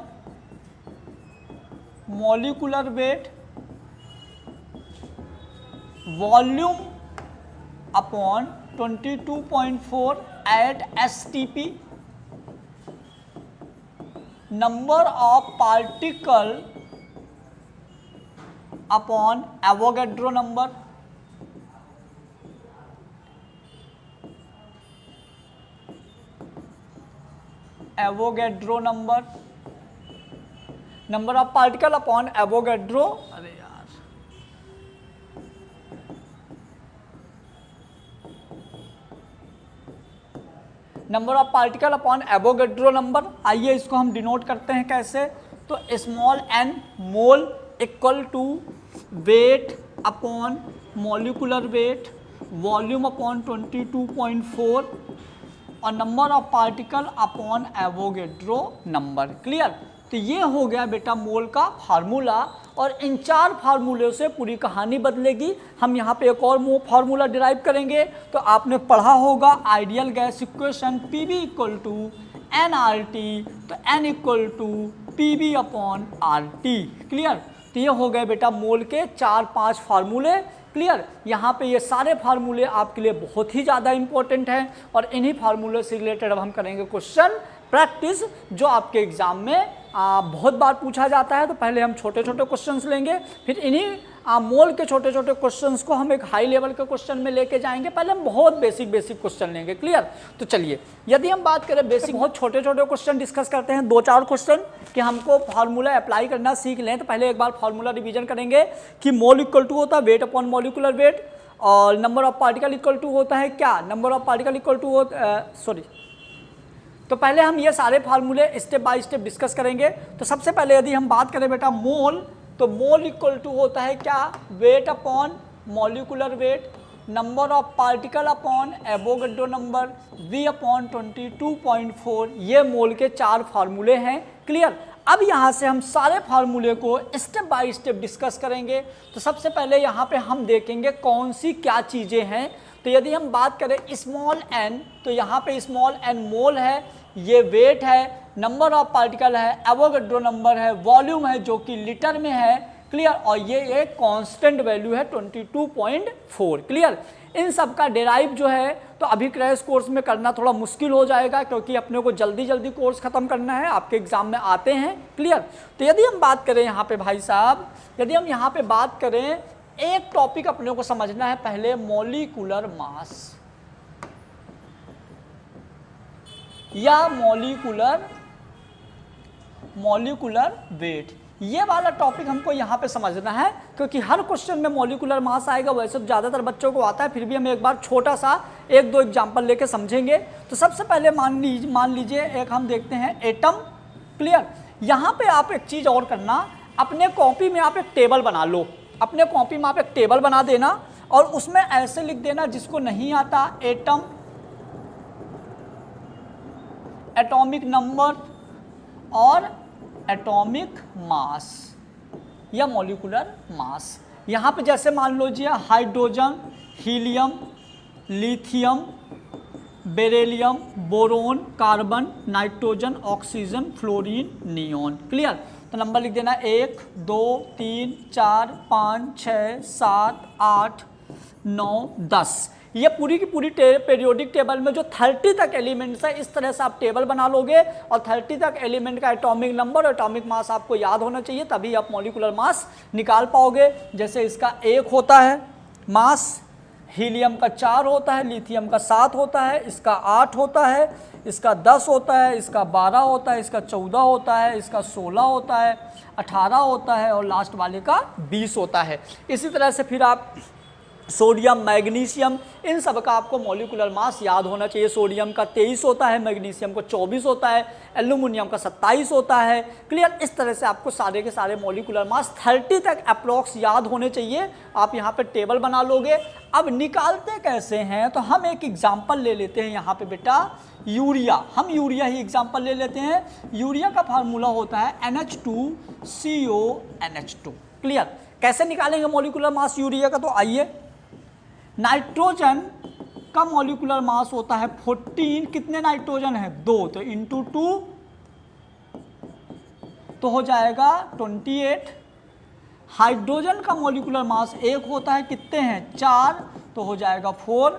molecular weight volume upon 22.4 at STP, number of particle upon Avogadro number, Avogadro number, number of particle upon Avogadro, अरे यार number of particle upon Avogadro number. आइए इसको हम डिनोट करते हैं कैसे, तो small n mole equal to weight upon molecular weight, volume upon 22.4 और number of particle upon Avogadro number. Clear. तो ये हो गया बेटा मोल का फार्मूला, और इन 4 फार्मूले से पूरी कहानी बदलेगी। हम यहाँ पे एक और फार्मूला डिराइव करेंगे। तो आपने पढ़ा होगा ideal gas equation PV equal to nRT, तो n equal to PV upon RT। Clear. तो ये हो गए बेटा मोल के 4-5 फार्मूले। क्लियर। यहाँ पे ये सारे फार्मूले आपके लिए बहुत ही ज़्यादा इंपॉर्टेंट हैं, और इन्हीं फार्मूले से रिलेटेड अब हम करेंगे क्वेश्चन प्रैक्टिस, जो आपके एग्जाम में बहुत बार पूछा जाता है। तो पहले हम छोटे छोटे क्वेश्चंस लेंगे, फिर इन्हीं मोल के छोटे छोटे क्वेश्चंस को हम एक हाई लेवल के क्वेश्चन में लेके जाएंगे। पहले हम बहुत बेसिक क्वेश्चन लेंगे। क्लियर। तो चलिए, यदि हम बात करें बेसिक, बहुत छोटे छोटे क्वेश्चन डिस्कस करते हैं, 2-4 क्वेश्चन कि हमको फार्मूला अप्लाई करना सीख लें। तो पहले एक बार फार्मूला रिवीजन करेंगे कि मोल इक्वल टू होता है वेट अपॉन मॉलिकुलर वेट, और number of particle equal to होता है क्या, number of particle equal to तो पहले हम ये सारे फार्मूले स्टेप बाय स्टेप डिस्कस करेंगे। तो सबसे पहले यदि हम बात करें बेटा मोल, तो मोल इक्वल टू होता है क्या, wait upon molecular wait, number of particle upon Avogadro number, V upon 22.4। ये मोल के 4 फार्मूले हैं। क्लियर। अब यहाँ से हम सारे फार्मूले को स्टेप बाय स्टेप डिस्कस करेंगे। तो सबसे पहले यहाँ पे हम देखेंगे कौन सी क्या चीज़ें हैं। तो यदि हम बात करें स्मॉल n, तो यहाँ पे स्मॉल n मोल है, ये वेट है, नंबर ऑफ पार्टिकल है, एवोगैड्रो नंबर है, वॉल्यूम है जो कि लीटर में है। क्लियर। और ये एक कांस्टेंट वैल्यू है 22.4। क्लियर। इन सब का डेराइव जो है तो अभी क्रैश कोर्स में करना थोड़ा मुश्किल हो जाएगा, क्योंकि अपने को जल्दी जल्दी कोर्स ख़त्म करना है, आपके एग्जाम में आते हैं। क्लियर। तो यदि हम बात करें यहाँ पे भाई साहब, यदि हम यहाँ पे बात करें, एक टॉपिक अपने को समझना है पहले, मॉलिक्यूलर मास या मॉलिक्यूलर वेट, ये वाला टॉपिक हमको यहाँ पे समझना है, क्योंकि हर क्वेश्चन में मॉलिक्यूलर मास आएगा। वैसे तो ज़्यादातर बच्चों को आता है, फिर भी हम एक बार छोटा सा 1-2 एग्जाम्पल लेके समझेंगे। तो सबसे पहले मान लीजिए एक हम देखते हैं एटम। क्लियर। यहाँ पे आप एक चीज़ और करना, अपने कॉपी में आप एक टेबल बना लो, अपने कॉपी में आप एक टेबल बना देना, और उसमें ऐसे लिख देना, जिसको नहीं आता, एटम, एटॉमिक नंबर और एटॉमिक मास या मॉलिक्यूलर मास। यहाँ पे जैसे मान लीजिए hydrogen, helium, lithium, beryllium, boron, carbon, nitrogen, oxygen, fluorine, neon. Clear. तो नंबर लिख देना 1 2 3 4 5 6 7 8 9 10। ये पूरी की पूरी पीरियोडिक टेबल में जो 30 तक एलिमेंट्स है, इस तरह से आप टेबल बना लोगे, और 30 तक एलिमेंट का एटॉमिक नंबर और एटॉमिक मास आपको याद होना चाहिए, तभी आप मॉलिक्यूलर मास निकाल पाओगे। जैसे इसका 1 होता है मास, हीलियम का 4 होता है, लिथियम का 7 होता है, इसका 8 होता है, इसका 10 होता है, इसका 12 होता है, इसका 14 होता है, इसका 16 होता है, 18 होता है, और लास्ट वाले का 20 होता है। इसी तरह से फिर आप सोडियम, मैग्नीशियम, इन सब का आपको मॉलिक्यूलर मास याद होना चाहिए। सोडियम का 23 होता है, मैग्नीशियम को 24 होता है, एल्यूमिनियम का 27 होता है। क्लियर। इस तरह से आपको सारे के सारे मॉलिक्यूलर मास 30 तक अप्रॉक्स याद होने चाहिए। आप यहाँ पे टेबल बना लोगे। अब निकालते कैसे हैं, तो हम एक एग्जाम्पल ले लेते हैं यहाँ पे बेटा, यूरिया। हम यूरिया ही एग्जाम्पल ले लेते हैं। यूरिया का फार्मूला होता है NH2CONH2। क्लियर। कैसे निकालेंगे मॉलिक्यूलर मास यूरिया का, तो आइए, नाइट्रोजन का मॉलिक्यूलर मास होता है 14, कितने नाइट्रोजन है 2, तो इंटू 2 तो हो जाएगा 28। हाइड्रोजन का मॉलिक्यूलर मास 1 होता है, कितने हैं 4, तो हो जाएगा 4।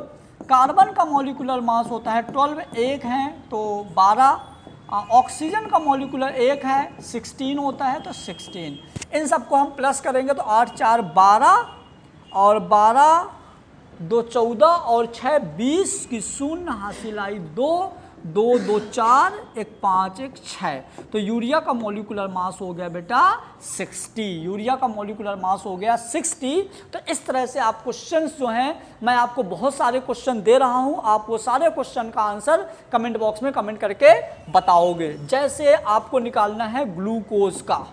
कार्बन का मॉलिक्यूलर मास होता है 12, 1 हैं तो 12। ऑक्सीजन का मॉलिक्यूलर 1 है 16 होता है तो 16। इन सबको हम प्लस करेंगे तो 8 4 12 और 12 2 14 और 6 20 की शून्य हासिल आई 2 2 2 4 1 5 1 6। तो यूरिया का मॉलिक्यूलर मास हो गया बेटा 60। यूरिया का मॉलिक्यूलर मास हो गया 60। तो इस तरह से आप क्वेश्चंस जो हैं, मैं आपको बहुत सारे क्वेश्चन दे रहा हूं, आप वो सारे क्वेश्चन का आंसर कमेंट बॉक्स में कमेंट करके बताओगे। जैसे आपको निकालना है ग्लूकोज का,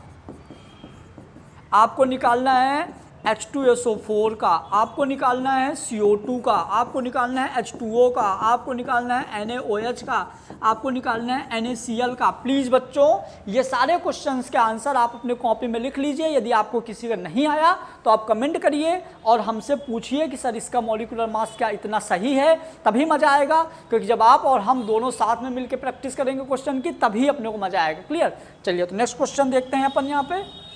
आपको निकालना है H2SO4 का, आपको निकालना है CO2 का, आपको निकालना है H2O का, आपको निकालना है NaOH का, आपको निकालना है NaCl का। प्लीज़ बच्चों ये सारे क्वेश्चंस के आंसर आप अपने कॉपी में लिख लीजिए। यदि आपको किसी का नहीं आया तो आप कमेंट करिए और हमसे पूछिए कि सर इसका मॉलिक्यूलर मास क्या इतना सही है, तभी मज़ा आएगा। क्योंकि जब आप और हम दोनों साथ में मिलकर प्रैक्टिस करेंगे क्वेश्चन की, तभी अपने को मज़ा आएगा। क्लियर? चलिए तो नेक्स्ट क्वेश्चन देखते हैं अपन यहाँ पे।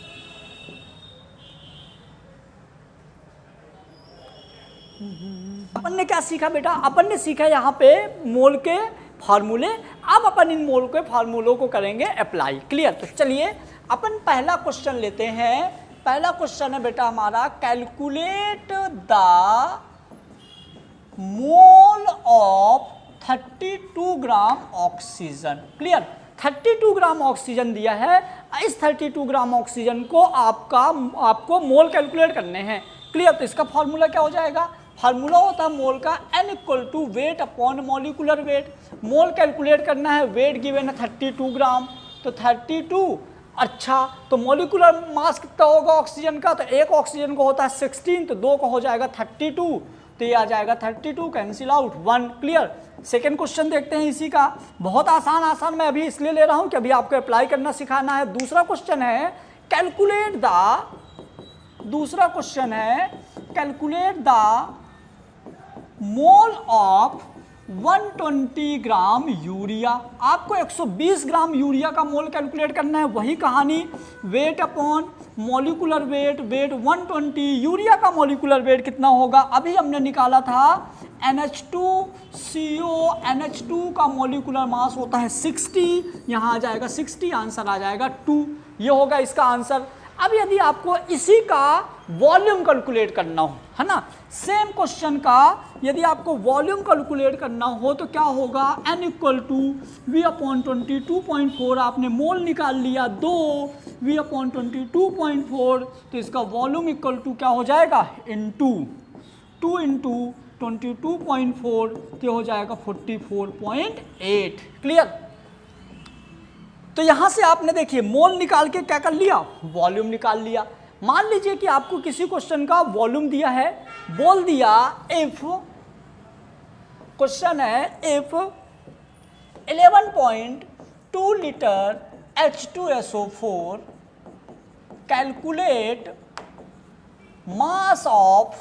अपन ने क्या सीखा बेटा? अपन ने सीखा यहाँ पे मोल के फार्मूले। अब अपन इन मोल के फार्मूलों को करेंगे अप्लाई। क्लियर? तो चलिए अपन पहला क्वेश्चन लेते हैं। पहला क्वेश्चन है बेटा हमारा, calculate the mole of 32 gram oxygen. Clear? 32 gram oxygen दिया है। इस 32 ग्राम ऑक्सीजन को आपको मोल कैलकुलेट करने हैं। क्लियर? तो इसका फार्मूला क्या हो जाएगा? फार्मूला होता है मोल का N = weight upon molecular weight. Mole calculate करना है, वेट गिवन है 32 ग्राम, तो 32। अच्छा, तो मॉलिक्यूलर मास कितना होगा ऑक्सीजन का? तो एक ऑक्सीजन को होता है 16, तो 2 का हो जाएगा 32, तो ये आ जाएगा 32, cancel out 1। Clear? Second question देखते हैं इसी का। बहुत आसान मैं अभी इसलिए ले रहा हूँ कि अभी आपको अप्लाई करना सिखाना है। दूसरा क्वेश्चन है calculate the mole of 120 gram urea. आपको 120 ग्राम यूरिया का मोल कैलकुलेट करना है। वही कहानी, weight upon molecular weight, weight 120। Urea का मॉलिक्यूलर वेट कितना होगा? अभी हमने निकाला था NH2CO। NH2 का मॉलिक्यूलर मास होता है 60, यहाँ आ जाएगा 60, आंसर आ जाएगा 2। ये होगा इसका आंसर। अब यदि आपको इसी का वॉल्यूम कैलकुलेट करना हो, है ना, सेम क्वेश्चन का यदि आपको वॉल्यूम कैलकुलेट करना हो तो क्या होगा? N = V/22.4। आपने मोल निकाल लिया 2 V/22.4, तो इसका वॉल्यूम इक्वल टू क्या हो जाएगा? इनटू 2 × 22.4, तो हो जाएगा 44.8। क्लियर? तो यहां से आपने देखिए मोल निकाल के क्या कर लिया? वॉल्यूम निकाल लिया। मान लीजिए कि आपको किसी क्वेश्चन का वॉल्यूम दिया है, बोल दिया इफ, क्वेश्चन है if 11.2 litre H2SO4 calculate mass of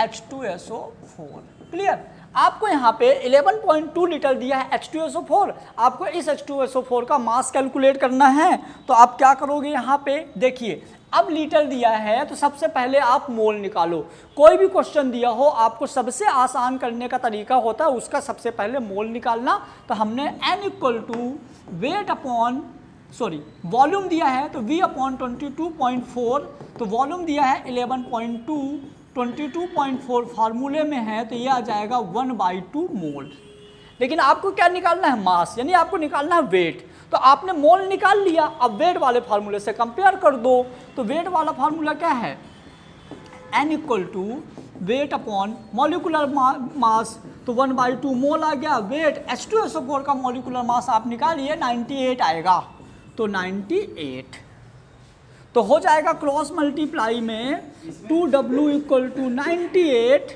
H2SO4। Clear? आपको यहाँ पे 11.2 लीटर दिया है H2SO4, आपको इस H2SO4 का मास कैलकुलेट करना है। तो आप क्या करोगे? यहाँ पे देखिए, अब लीटर दिया है तो सबसे पहले आप मोल निकालो। कोई भी क्वेश्चन दिया हो, आपको सबसे आसान करने का तरीका होता है उसका सबसे पहले मोल निकालना। तो हमने N = वेट अपॉन वॉल्यूम दिया है तो V/22.4, तो वॉल्यूम दिया है 11.2, 22.4 फार्मूले में है, तो ये आ जाएगा 1/2 मोल। लेकिन आपको क्या निकालना है? मास, यानी आपको निकालना है वेट। तो आपने मोल निकाल लिया, अब वेट वाले फार्मूले से कंपेयर कर दो। तो वेट वाला फार्मूला क्या है? N = weight upon molecular mass, तो 1/2 मोल आ गया। वेट H2SO4 का मॉलिक्यूलर मास आप निकालिए, 98 आएगा, तो 98, तो हो जाएगा क्रॉस मल्टीप्लाई में 2W = 98,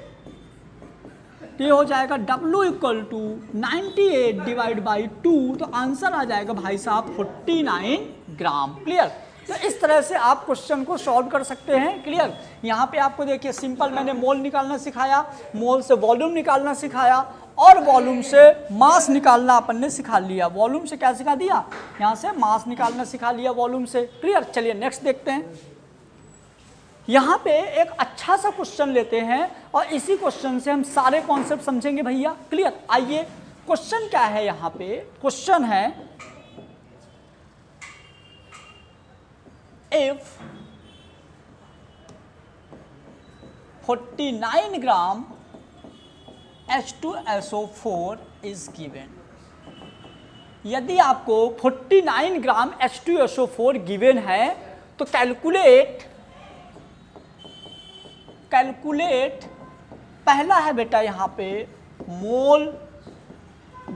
ये हो जाएगा W = 98/2, तो आंसर आ जाएगा भाई साहब 49 ग्राम। क्लियर? तो इस तरह से आप क्वेश्चन को सॉल्व कर सकते हैं। क्लियर? यहाँ पे आपको देखिए सिंपल मैंने मोल निकालना सिखाया, मोल से वॉल्यूम निकालना सिखाया, और वॉल्यूम से मास निकालना अपन ने सिखा लिया। वॉल्यूम से क्या सिखा दिया, यहाँ से मास निकालना सिखा लिया वॉल्यूम से। क्लियर। चलिए नेक्स्ट देखते हैं। यहाँ पे एक अच्छा सा क्वेश्चन लेते हैं और इसी क्वेश्चन से हम सारे कॉन्सेप्ट समझेंगे भैया। क्लियर। आइए क्वेश्चन क्या है, यहाँ पे क्वेश्चन है if 49 gram H2SO4 is given. यदि आपको 49 ग्राम H2SO4 गिवन है तो कैलकुलेट पहला है बेटा यहाँ पे मोल,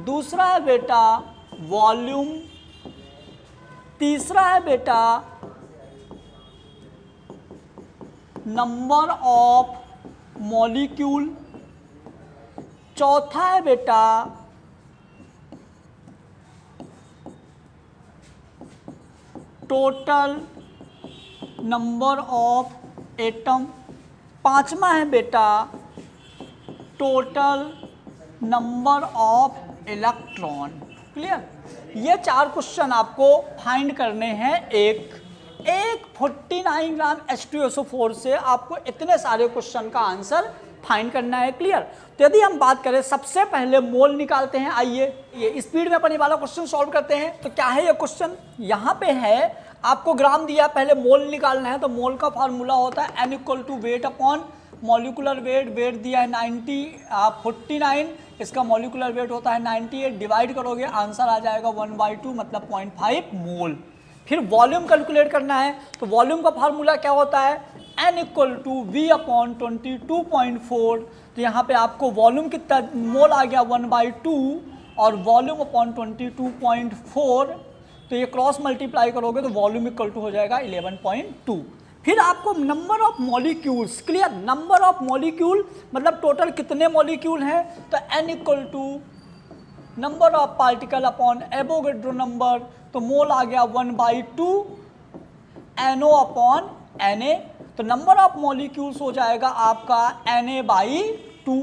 दूसरा है बेटा वॉल्यूम, तीसरा है बेटा नंबर ऑफ मॉलिक्यूल, चौथा है बेटा टोटल नंबर ऑफ एटम, पांचवा है बेटा total number of electron. Clear. ये चार क्वेश्चन आपको फाइंड करने हैं। एक 49 ग्राम H2SO4 से आपको इतने सारे क्वेश्चन का आंसर फाइंड करना है। क्लियर। तो यदि हम बात करें, सबसे पहले मोल निकालते हैं। आइए ये स्पीड में अपन ये वाला क्वेश्चन सॉल्व करते हैं। तो क्या है ये क्वेश्चन, यहाँ पे है आपको ग्राम दिया, पहले मोल निकालना है। तो मोल का फार्मूला होता है N = weight upon molecular weight. Weight दिया है 49, इसका मॉलिकुलर वेट होता है 98। डिवाइड करोगे आंसर आ जाएगा 1/2 मतलब 0.5 मोल। फिर वॉल्यूम कैलकुलेट करना है। तो वॉल्यूम का फार्मूला क्या होता है, N = V अपॉन 22.4। तो यहाँ पे आपको वॉल्यूम कितना मोल आ गया 1/2 और वॉल्यूम अपॉन 22.4। तो ये क्रॉस मल्टीप्लाई करोगे तो वॉल्यूम इक्वल टू हो जाएगा 11.2। फिर आपको number of molecules. Clear. Number of molecule मतलब टोटल कितने मॉलिक्यूल हैं। तो N = number of particle upon Avogadro number. तो मोल आ गया 1/2 NO अपॉन Na। तो नंबर ऑफ मॉलिक्यूल्स हो जाएगा आपका Na/2।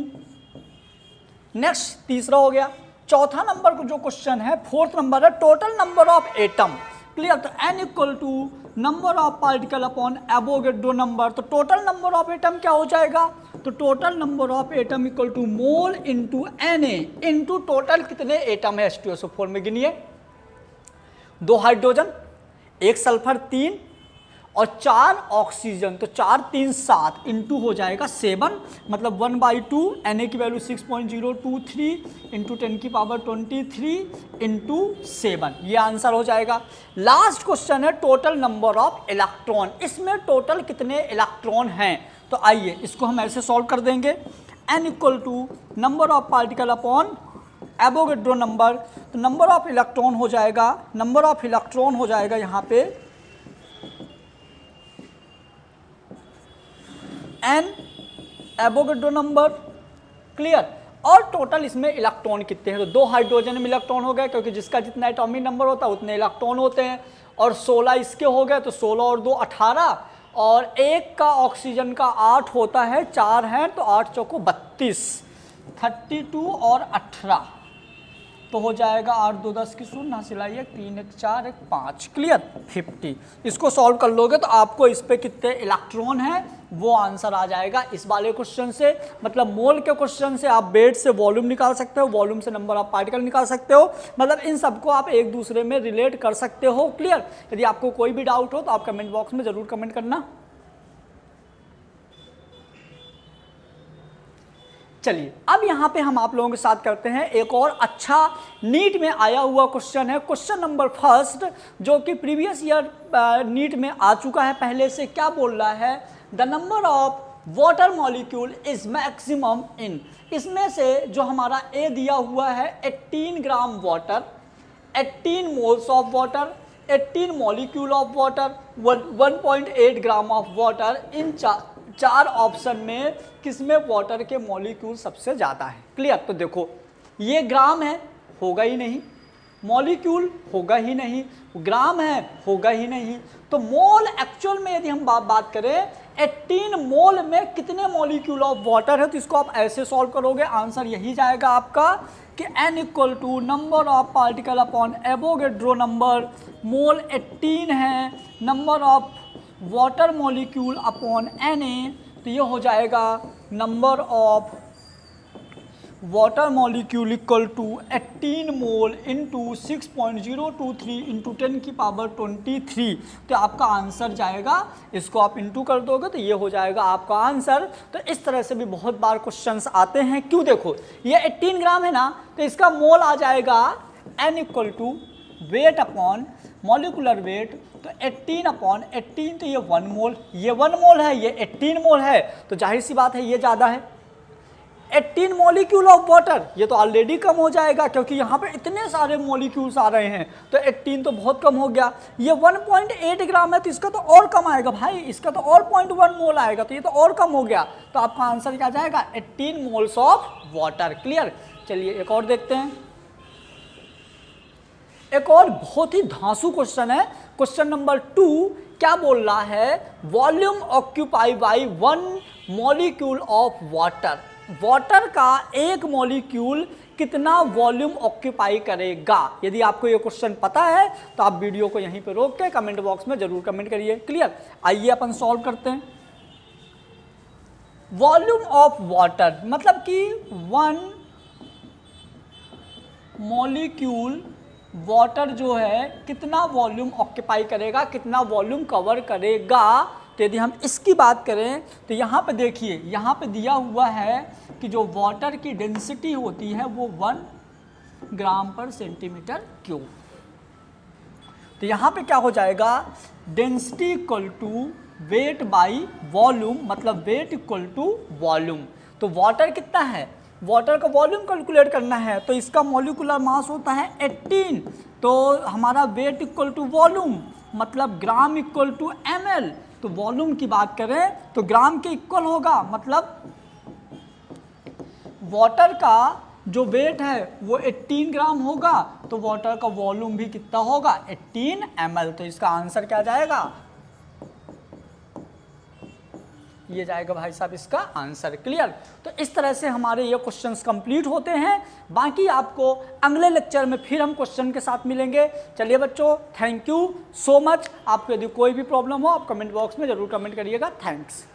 नेक्स्ट तीसरा हो गया। चौथा नंबर को जो क्वेश्चन है, फोर्थ नंबर है total number of atom. Clear. तो N = number of particle upon Avogadro number. तो टोटल नंबर ऑफ एटम क्या हो जाएगा, तो total number of atom = mole into Na into total कितने एटम है H2SO4 में। गिनिए, 2 हाइड्रोजन, 1 सल्फर, 3 और 4 ऑक्सीजन। तो 4 3 7 इंटू हो जाएगा 7 मतलब 1/2। Na की वैल्यू 6.023 इंटू 10⁻23 इंटू 7। ये आंसर हो जाएगा। लास्ट क्वेश्चन है टोटल नंबर ऑफ इलेक्ट्रॉन। इसमें टोटल कितने इलेक्ट्रॉन हैं। तो आइए इसको हम ऐसे सॉल्व कर देंगे। N = number of particle upon Avogadro number. तो नंबर ऑफ इलेक्ट्रॉन हो जाएगा, यहाँ पे N एवोगैड्रो नंबर। क्लियर। और टोटल इसमें इलेक्ट्रॉन कितने हैं। तो 2 हाइड्रोजन में इलेक्ट्रॉन हो गए क्योंकि जिसका जितना एटॉमिक नंबर होता है उतने इलेक्ट्रॉन होते हैं। और 16 इसके हो गए तो 16 और 2 18 और 1 का ऑक्सीजन का 8 होता है, 4 हैं तो 8 चौको 32, 32 और 18 तो हो जाएगा 8 2 10 की 0 सिलाई 1 3 1 4 1 5। क्लियर। 50। इसको सॉल्व कर लोगे तो आपको इस पे कितने इलेक्ट्रॉन हैं वो आंसर आ जाएगा इस वाले क्वेश्चन से। मतलब मोल के क्वेश्चन से आप वेट से वॉल्यूम निकाल सकते हो, वॉल्यूम से नंबर ऑफ पार्टिकल निकाल सकते हो। मतलब इन सबको आप एक दूसरे में रिलेट कर सकते हो। क्लियर। यदि आपको कोई भी डाउट हो तो आप कमेंट बॉक्स में जरूर कमेंट करना। चलिए अब यहाँ पे हम आप लोगों के साथ करते हैं एक और अच्छा नीट में आया हुआ क्वेश्चन है। क्वेश्चन नंबर 1 जो कि प्रीवियस ईयर नीट में आ चुका है पहले से। क्या बोल रहा है, the number of water molecule is maximum in. इसमें से जो हमारा ए दिया हुआ है 18 gram water, 18 moles of water, 18 molecule of water, 1.8 gram of water. इन चार ऑप्शन में किसमें वाटर के मॉलिक्यूल सबसे ज़्यादा है। क्लियर। तो देखो ये ग्राम है, होगा ही नहीं, मॉलिक्यूल होगा ही नहीं, ग्राम है होगा ही नहीं। तो मोल एक्चुअल में यदि हम बात करें 18 मोल में कितने मॉलिक्यूल ऑफ वाटर है, तो इसको आप ऐसे सॉल्व करोगे, आंसर यही जाएगा आपका कि n equal to number of particle upon Avogadro number. Mole 18 है, number of water molecule upon Na, तो ये हो जाएगा number of water molecule equal to 18 mole into 6.023 into 10 की पावर 23। तो आपका आंसर जाएगा, इसको आप इंटू कर दोगे तो ये हो जाएगा आपका आंसर। तो इस तरह से भी बहुत बार क्वेश्चंस आते हैं। क्यों, देखो ये 18 ग्राम है ना, तो इसका मोल आ जाएगा n equal to weight upon molecular weight, तो 18 अपॉन 18, तो ये 1 मोल, ये 1 मोल है, ये 18 मोल है, तो जाहिर सी बात है ये ज़्यादा है। 18 मॉलिक्यूल ऑफ वाटर, ये तो ऑलरेडी कम हो जाएगा क्योंकि यहाँ पे इतने सारे मॉलिक्यूल्स आ रहे हैं, तो 18 तो बहुत कम हो गया। ये 1.8 ग्राम है, तो इसका तो और कम आएगा भाई, इसका तो और 0.1 मोल आएगा, तो ये तो और कम हो गया। तो आपका आंसर क्या जाएगा, 18 मोल्स ऑफ वाटर। क्लियर। चलिए एक और देखते हैं। एक और बहुत ही धांसू क्वेश्चन है, क्वेश्चन नंबर 2। क्या बोल रहा है, volume occupy by 1 molecule of water. Water का एक मॉलिक्यूल कितना वॉल्यूम ऑक्यूपाई करेगा। यदि आपको ये क्वेश्चन पता है तो आप वीडियो को यहीं पे रोक के कमेंट बॉक्स में जरूर कमेंट करिए। क्लियर। आइए अपन सॉल्व करते हैं। वॉल्यूम ऑफ वाटर मतलब कि 1 मॉलिक्यूल वाटर जो है कितना वॉल्यूम ऑक्यूपाई करेगा, कितना वॉल्यूम कवर करेगा। तो यदि हम इसकी बात करें तो यहाँ पे देखिए, यहाँ पे दिया हुआ है कि जो वाटर की डेंसिटी होती है वो 1 ग्राम पर सेंटीमीटर क्यूब। तो यहाँ पे क्या हो जाएगा, density equal to weight by volume, मतलब वेट इक्वल टू वॉल्यूम। तो वाटर कितना है, वाटर का वॉल्यूम कैलकुलेट करना है, तो इसका मॉलिक्यूलर मास होता है 18, तो हमारा वेट इक्वल टू वॉल्यूम मतलब ग्राम इक्वल टू ml। तो वॉल्यूम की बात करें तो ग्राम के इक्वल होगा, मतलब वाटर का जो वेट है वो 18 ग्राम होगा, तो वाटर का वॉल्यूम भी कितना होगा, 18 ml। तो इसका आंसर क्या जाएगा, ये जाएगा भाई साहब इसका आंसर। क्लियर। तो इस तरह से हमारे ये क्वेश्चंस कंप्लीट होते हैं। बाकी आपको अगले लेक्चर में फिर हम क्वेश्चन के साथ मिलेंगे। चलिए बच्चों, थैंक यू सो मच। आपको यदि कोई भी प्रॉब्लम हो आप कमेंट बॉक्स में जरूर कमेंट करिएगा। थैंक्स।